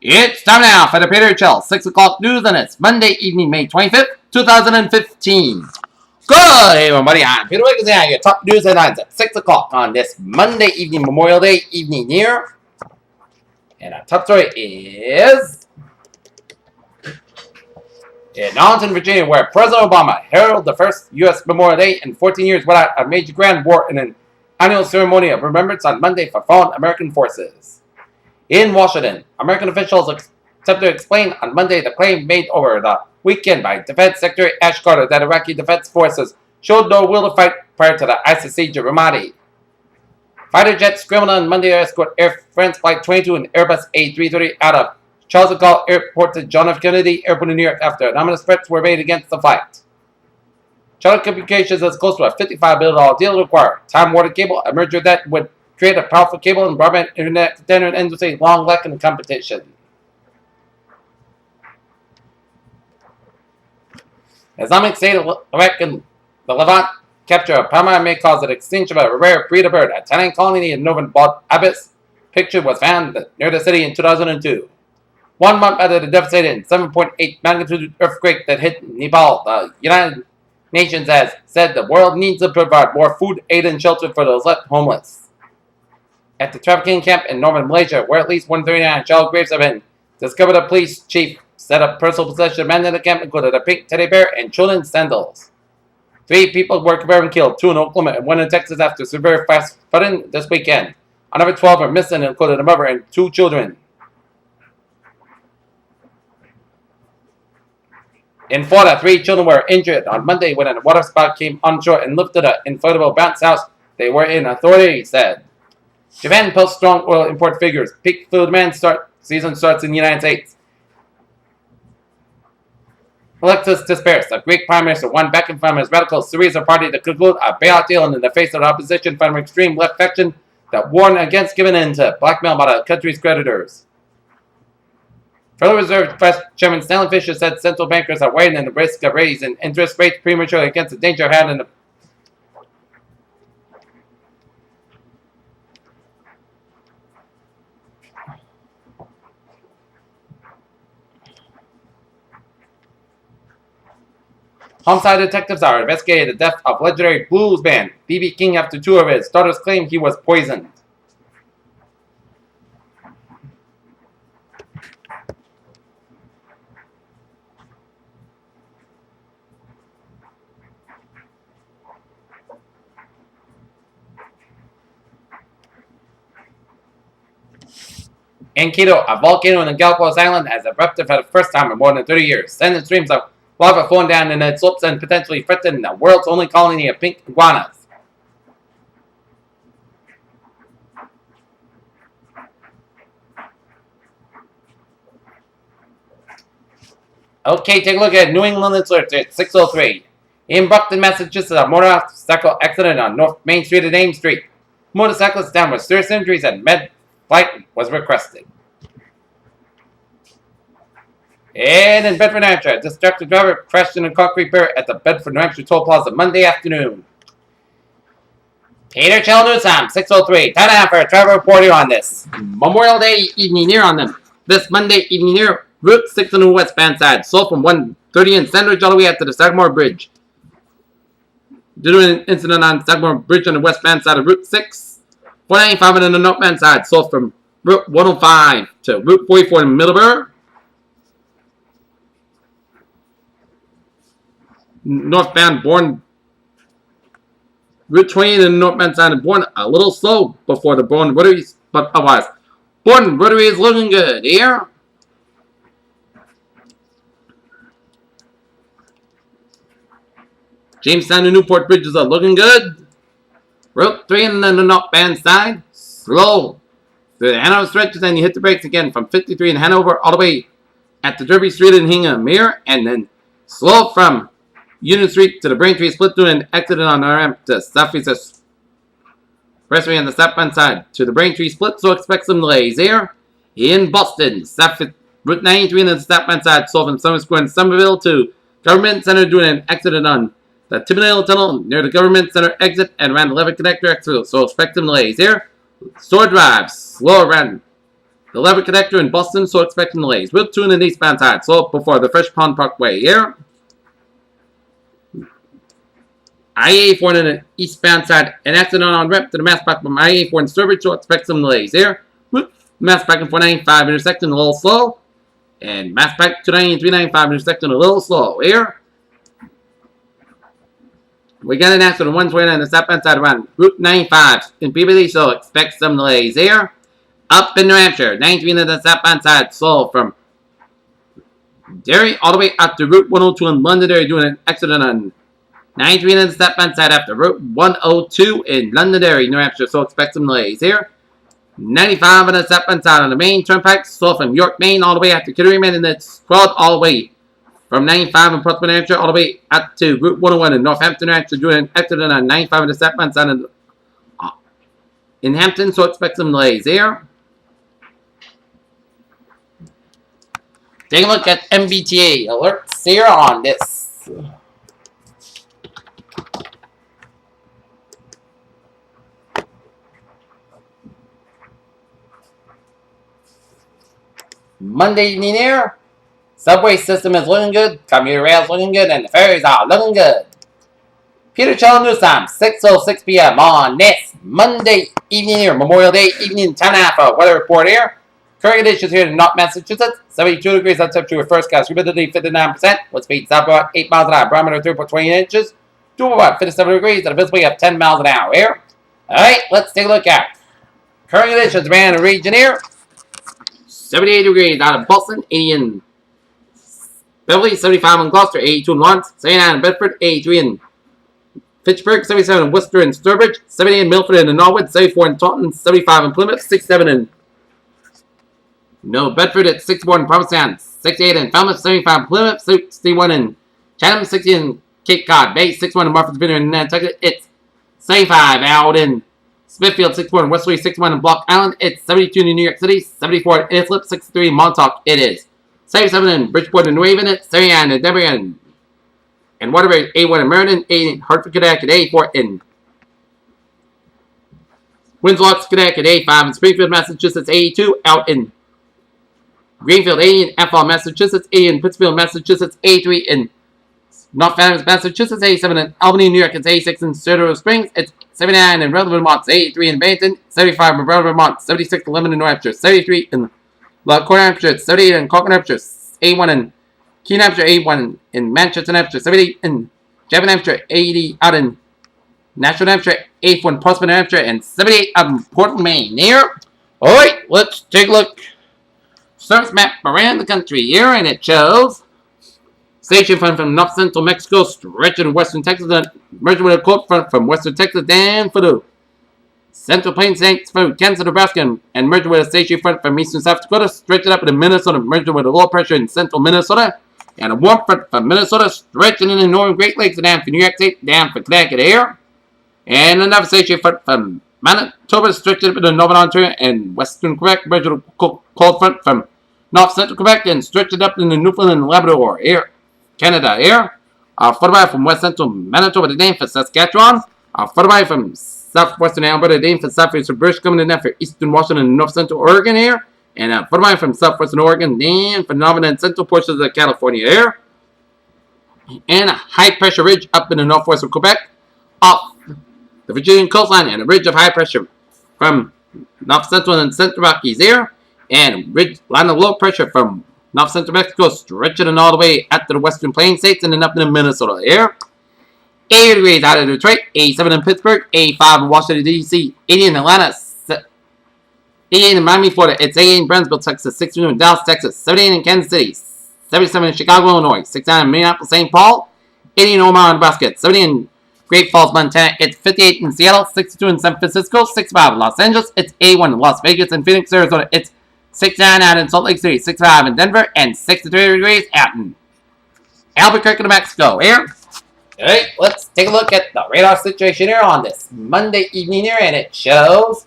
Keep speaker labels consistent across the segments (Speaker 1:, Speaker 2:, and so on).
Speaker 1: It's time now for the Peter Chill 6 o'clock news, and it's Monday evening, May 25th, 2015. Good, hey everybody, I'm Peter Wiggins, and your top news headlines at 6 o'clock on this Monday evening, Memorial Day evening here. And our top story is in Arlington, Virginia, where President Obama heralded the first U.S. Memorial Day in 14 years without a major grand war in an annual ceremony of remembrance on Monday for fallen American forces. In Washington, American officials attempted to explain on Monday the claim made over the weekend by Defense Secretary Ash Carter that Iraqi Defense Forces showed no will to fight prior to the ISIS siege of Ramadi. Fighter jets scrambled on Monday to escort Air France Flight 22 and Airbus A330 out of Charles de Gaulle Airport to John F. Kennedy Airport in New York after anonymous threats were made against the flight. Charter Communications is close to a $55 billion deal to require Time Warner Cable, a merger that would create a powerful cable and broadband internet standard and endlessly long lack in competition. Islamic State of Iraq and the Levant capture of Palmyra may cause an extinction of a rare breed of bird. A Italian colony in northern Bad Abbas picture was found near the city in 2002. 1 month after the devastating 7.8 magnitude earthquake that hit Nepal, the United Nations has said the world needs to provide more food, aid, and shelter for those left homeless. At the trafficking camp in northern Malaysia, where at least 139 child graves have been discovered, a police chief said a personal possession of men in the camp included a pink teddy bear and children's sandals. 3 people were confirmed killed, 2 in Oklahoma and 1 in Texas after severe fast flooding this weekend. Another 12 are missing, including a mother and 2 children. In Florida, 3 children were injured on Monday when a water spout came onshore and lifted an inflatable bounce house they were in, authorities said. Japan posts strong oil import figures. Peak food demand season starts in the United States. Alexis Tsipras, the Greek Prime Minister, won backing from his radical Syriza party to conclude a bailout deal in the face of the opposition from an extreme left faction that warned against giving in to blackmail by the country's creditors. Federal Reserve Chairman Stanley Fischer said central bankers are weighing in the risk of raising interest rates prematurely against the danger had in the Homicide detectives are investigating the death of legendary blues band B.B. King after 2 of his daughters claimed he was poisoned. In Quito, a volcano in the Galapagos Island has erupted for the first time in more than 30 years, sending streams of lava flowing down in its slopes and potentially threatening the world's only colony of pink iguanas. Okay, take a look at New England Alert at 6:03. In Brockton, Massachusetts, a motorcycle accident on North Main Street and Ames Street. Motorcyclist down with serious injuries and med flight was requested. And in Bedford, New Hampshire, a distracted driver crashed in a concrete barrier at the Bedford, New Hampshire toll plaza Monday afternoon. Peter Chill News Time, 6:03. Time now for a travel report here on this Memorial Day evening here on them. This Monday evening here, Route 6 on the westbound side, sold from 1:30 in Sandwich all the way out to the Sagamore Bridge. Due to an incident on Sagamore Bridge on the westbound side of Route 6, 495 on the northbound side, sold from Route 105 to Route 44 in Middleborough. Northbound Bourne, Route 20 and the northbound side of Bourne a little slow before the Bourne Rotary, but otherwise, Bourne Rotary is looking good here. Jamestown and Newport bridges are looking good. Route 3 and then the northbound side, slow. The Hanover stretches and you hit the brakes again from 53 in Hanover all the way at the Derby Street in Hingham here, and then slow from Union Street to the Braintree split through an accident on our ramp to Southeast Expressway on the southbound side to the Braintree split, so expect some delays here. In Boston, Route 93 and the southbound side, so from Summer Square in Somerville to Government Center doing an accident on the Timonale Tunnel near the Government Center exit and around the Levitt Connector exit, so expect some delays here. Sword Drive, slow around The lever connector in Boston, so expecting delays. Route 2 in the eastbound side, so before the Fresh Pond Parkway here. I-84 in the eastbound side, an accident on ramp to the Mass back from I-84 in Sturbridge, so expect some delays here. Mass back in 495 intersection a little slow. And Mass back 290 and 395 intersection a little slow here. We got an accident on 129 on the southbound side around Route 95 in Peabody, so expect some delays here. Up in New Hampshire, 93 on the southbound side, slow from Derry all the way up to Route 102 in Londonderry, doing an accident on 93 on the southbound side after Route 102 in Londonderry, New Hampshire, so expect some delays here. 95 on the southbound side on the main turnpike, slow from York, Maine, all the way up to Kittery-Man, and it's 12 all the way from 95 in Portsmouth, New Hampshire, all the way up to Route 101 in Northampton, New Hampshire, doing an accident on 95 on the southbound side in Hampton, so expect some delays here. Take a look at MBTA alerts here on this. Monday evening here. Subway system is looking good, commuter rail is looking good, and the ferries are looking good. Peter Channel News Time, 6:06 p.m. on this Monday evening here, Memorial Day evening, 10.5 weather report here. Current conditions here in North Massachusetts, 72 degrees on temperature with first class humidity 59%, wind speed south about 8 miles an hour, barometer 3.20 inches, doable about 57 degrees, and a visibility of 10 miles an hour here. Alright, let's take a look at current conditions around the region here. 78 degrees out of Boston, 80 in Beverly, 75 in Gloucester, 82 in Lawrence, 79 in Bedford, 83 in Fitchburg, 77 in Worcester and Sturbridge, 70 in Milford and in Norwood, 74 in Taunton, 75 in Plymouth, 67 in Bedford at 61 in Provincetown, 68 in Falmouth, 75 in Plymouth, 61 in Chatham, 60 in Cape Cod Bay, 61 in Martha's Vineyard in Nantucket, it's 75 out in Smithfield, 61 in Westerly, 61 in Block Island, it's 72 in New York City, 74 in Islip, 63 in Montauk, it is 77 in Bridgeport and New Haven, it's 79 in Denver and Waterbury, 81 in Meriden, 80 in Hartford, Connecticut, 84 in Winslow, Connecticut, 85 in Springfield, Massachusetts, 82 out in Greenfield, 80 in Athol, Massachusetts, 80 in Pittsfield, Massachusetts, 83 in North Adams, Massachusetts, 87 in Albany, New York, it's 86 in Colorado Springs, it's 79 in Rutherford, Vermont, 83 in Bennington, 75 in Rutherford, Vermont, 76 in Lebanon, New Hampshire, 73 in Cork, Hampshire, 78 in Cork, Hampshire, 81 in Keene, Hampshire, 81 in Manchester, Hampshire, 78 in Devon, Hampshire, 80 out in Nashville, Hampshire, 84 in Portsmouth, Hampshire, and 78 out in Portland, Maine. Here, alright, let's take a look. Service map around the country here, and it shows station front from north central Mexico, stretching to western Texas, and merging with a cold front from western Texas down for the Central Plains States from Kansas, Nebraska, and merging with a station front from eastern South Dakota, stretching up into Minnesota, merging with a low pressure in central Minnesota, and a warm front from Minnesota, stretching in the northern Great Lakes and down for New York State, down for Connecticut here, and another station front from Manitoba, stretching up into northern Ontario and western Quebec, merging with a cold front from north central Quebec, and stretching up into Newfoundland and Labrador here, Canada here. 45 from west central Manitoba to Dane for Saskatchewan. 45 from southwestern Alberta to Dane for southeastern British Columbia, and for eastern Washington and north central Oregon here. And 45 from southwestern Oregon, then for northern and central portions of California here. And a high pressure ridge up in the northwest of Quebec, off the Virginian coastline, and a ridge of high pressure from north central and central Rockies here. And ridge line of low pressure from north central Mexico, stretching in all the way up to the western plains states and then up into Minnesota here. 80 degrees out of Detroit, 87 in Pittsburgh, 85 in Washington, D.C., 80 in Atlanta, 88 in Miami, Florida, it's 88 in Brownsville, Texas, 62 in Dallas, Texas, 78 in Kansas City, 77 in Chicago, Illinois, 69 in Minneapolis, St. Paul, 80 in Omaha, Nebraska, 70 in Great Falls, Montana, it's 58 in Seattle, 62 in San Francisco, 65 in Los Angeles, it's 81 in Las Vegas and Phoenix, Arizona, it's 69 out in Salt Lake City, 65 in Denver, and 63 degrees out in Albuquerque, New Mexico here. Alright, let's take a look at the radar situation here on this Monday evening here, and it shows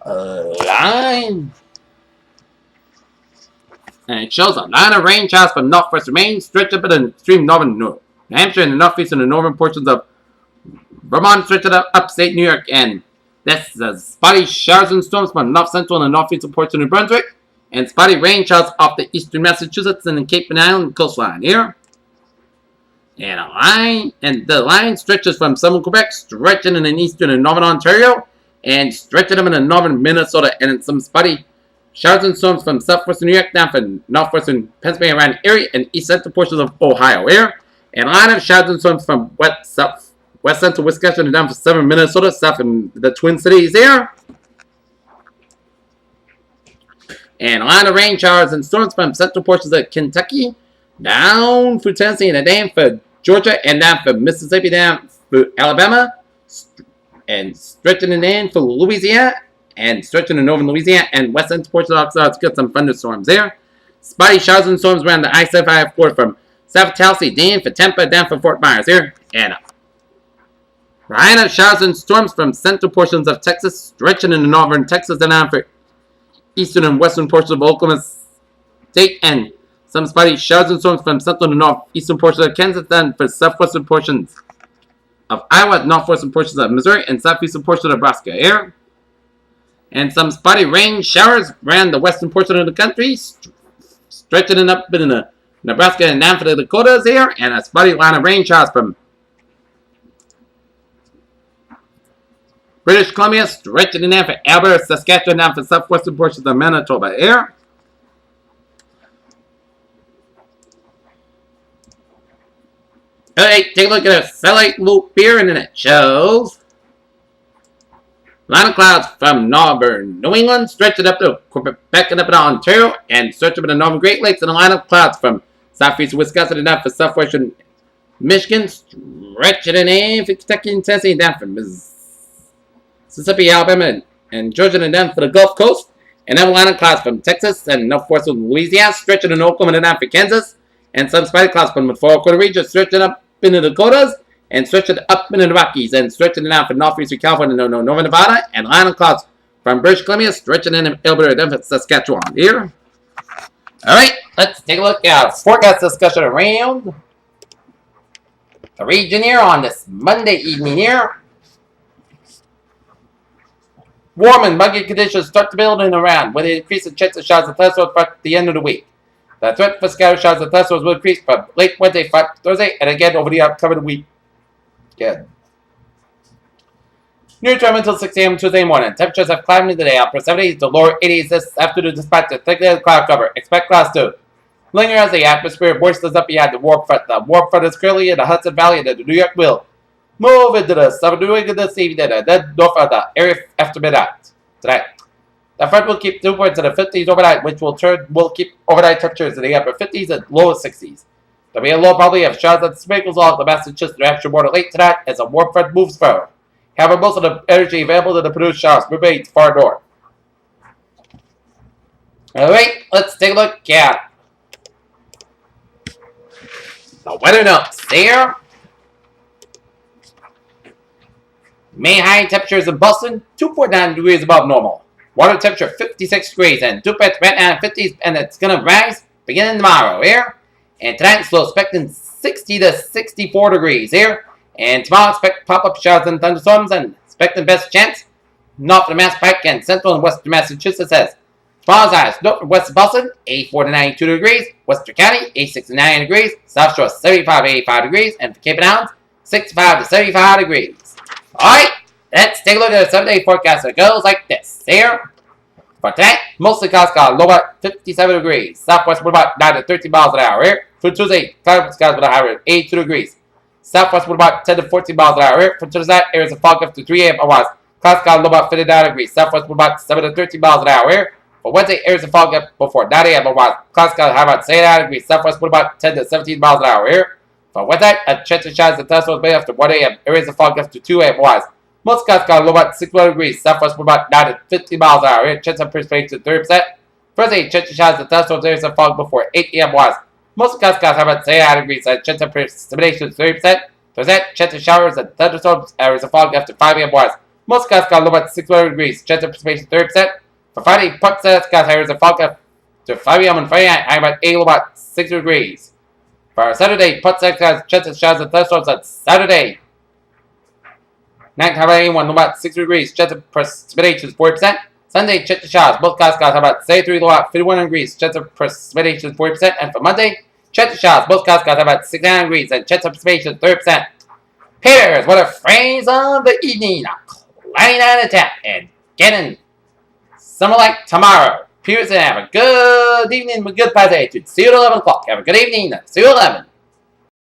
Speaker 1: a line. And it shows a line of rain showers from northwestern Maine, stretch up in the extreme northern New Hampshire and the northeast and the northern portions of Vermont, stretch up upstate New York, and that's the spotty showers and storms from north central and the northeastern ports of New Brunswick. And spotty rain showers off the eastern Massachusetts and the Cape Island coastline here. And the line stretches from southern Quebec, stretching in eastern and northern Ontario, and stretching them in northern Minnesota, and some spotty showers and storms from southwestern New York down from northwestern Pennsylvania around Erie and east central portions of Ohio here. And a line of showers and storms from west central Wisconsin and down from southern Minnesota, south in the Twin Cities here. And a line of rain showers and storms from central portions of Kentucky down through Tennessee and down for Georgia and down for Mississippi, down for Alabama, and stretching it in for Louisiana, and stretching in northern Louisiana and west central portions of Arkansas. It's got some thunderstorms there. Spotty showers and storms around the I-75 corridor from South Tennessee, down for Tampa, down for Fort Myers here. And Ryan showers and storms from central portions of Texas, stretching into northern Texas and down for eastern and western portions of Oklahoma State, and some spotty showers and storms from central and northeastern portions of Kansas, and for southwestern portions of Iowa, northwestern portions of Missouri, and southeastern portions of Nebraska here. And some spotty rain showers around the western portion of the country, stretching up in the Nebraska and down for the Dakotas here, and a spotty line of rain showers from British Columbia, stretching in down for Alberta, Saskatchewan, down for southwestern portions of Manitoba here. Alright, take a look at a satellite loop here, and then it shows line of clouds from northern New England, stretching up to Quebec and up to Ontario, and stretching up to the northern Great Lakes, and a line of clouds from southeastern Wisconsin and down for southwestern Michigan, stretching in for Kentucky and Tennessee, and down for Mississippi, Alabama, and Georgia, and down for the Gulf Coast, and then a line of clouds from Texas and northwestern Louisiana, stretching in Oklahoma and down for Kansas, and some spotty clouds from the four-quarter region, stretching up in the Dakotas, and stretching up in the Rockies, and stretching down for northeastern California and northern Nevada, and a line of clouds from British Columbia, stretching in Alberta and down for Saskatchewan here. Alright, let's take a look at a forecast discussion around the region here on this Monday evening here. Warm and muggy conditions start to build in around with an increase in chance of showers and thunderstorms at the end of the week. The threat for scattered showers and thunderstorms will increase from late Wednesday, Thursday, and again over the upcoming week. Good. Near term until 6 a.m. Tuesday morning. Temperatures have climbed in the day, upper 70s to lower 80s this afternoon despite the thick cloud cover. Expect clouds to linger as the atmosphere moistens up behind the warm front. The warm front is currently in the Hudson Valley and the New York will move into the southern New England this evening and then north of the area after midnight tonight. The front will keep temperatures in the 50s overnight, which will keep overnight temperatures in the upper 50s and lower 60s. There'll be a low probability of showers and sprinkles along the Massachusetts New Hampshire border late tonight as a warm front moves forward. However, most of the energy available to produce showers remains far north. Alright, let's take a look at the weather notes there. May high temperatures in Boston, 2.9 degrees above normal. Water temperature 56 degrees and dew point right now 50s, and it's going to rise beginning tomorrow here. And tonight, still expecting 60 to 64 degrees here. And tomorrow, expect pop-up showers and thunderstorms, and expecting best chance north of the Mass Pike and central and western Massachusetts as tomorrow's highs north and west of Boston, 84 to 92 degrees. Western County, 86 to 90 degrees. South Shore, 75 to 85 degrees. And for Cape Islands, 65 to 75 degrees. Alright, let's take a look at the 7-day forecast. It goes like this here. For tonight, mostly clouds got low about 57 degrees. Southwest wind about 9 to 13 miles an hour here. For Tuesday, clouds with a high rate of 82 degrees. Southwest wind about 10 to 14 miles an hour here. For Tuesday, areas of fog up to 3 a.m. Otherwise, clouds got low about 59 degrees. Southwest wind about 7 to 13 miles an hour here. For Wednesday, areas of fog up before 9 a.m. Otherwise, clouds got high about 79 degrees. Southwest wind about 10 to 17 miles an hour here. For Wednesday, a chance of showers and thunderstorms may after 1 a.m. Areas of fog up to 2 a.m. Otherwise, most clouds got low about 61 degrees. Southwest wind about 9 to 15 miles an hour here. Chance of precipitation 30%. Thursday, chance of showers and thunderstorms areas of fog before 8 a.m. Otherwise, most clouds got high about 79 degrees. And chance of precipitation 30%. Thursday, chance of showers and thunderstorms areas of fog after 5 a.m. Otherwise, most clouds got low about 61 degrees. Chance of precipitation 30%. For Friday, Port St. Clouds areas of fog after 5 a.m. on Friday night, high about 8 about 6 degrees. For Saturday, Port St. Clouds chance of showers and thunderstorms on Saturday. Night, high about 81, low about 6 degrees. Chance of precipitation 40%. Sunday, check the showers. Both clouds have about 33 low out, 51 degrees. Chance of precipitation 40%. And for Monday, check the showers. Both clouds have about 69 degrees and chance of precipitation 30%. Peters, what a phrase of the evening. Climb out of the tap and getting summer like tomorrow. Peters, and have a good evening with good positive attitude. See you at 11 o'clock. Have a good evening. See you at 11.